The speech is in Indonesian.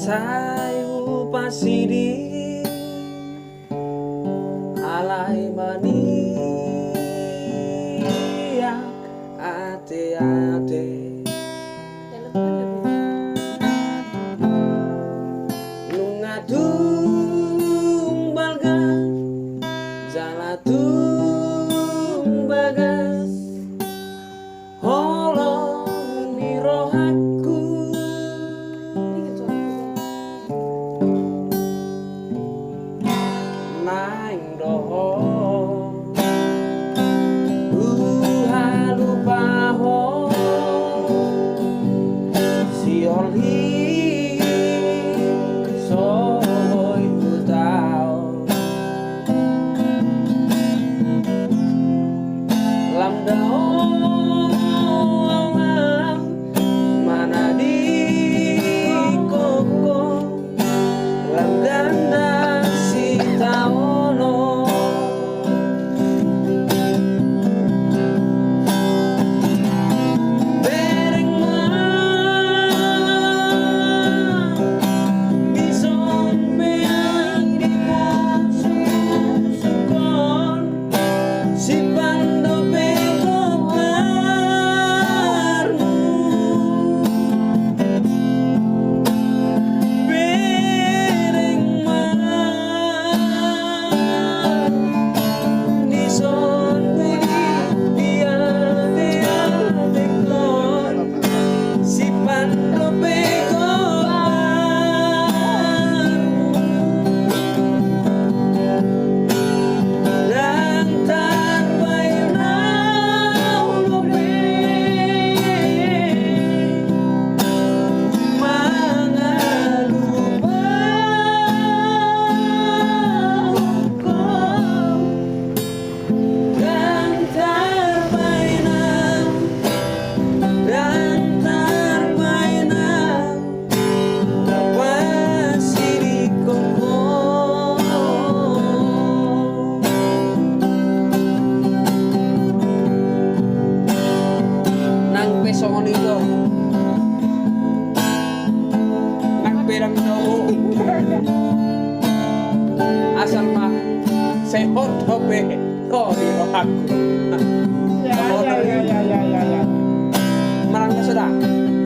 Sayu pasidi alai maniak ate-ate lungatung balgas jalatung bagas holong mirohaku naing doho halupaho si oli soy putao lamdao mana di koko lamdanda si taono bereng bison meang di sukon si pando pegolarmu bereng bison dia tekon si pando pegolarmu dan tanpa nau lobe mangalupa dan terbainam terpasi di koko nang pesongon itu nang perang doho asal mah sehot hope kok di aku Ya. marang na sudah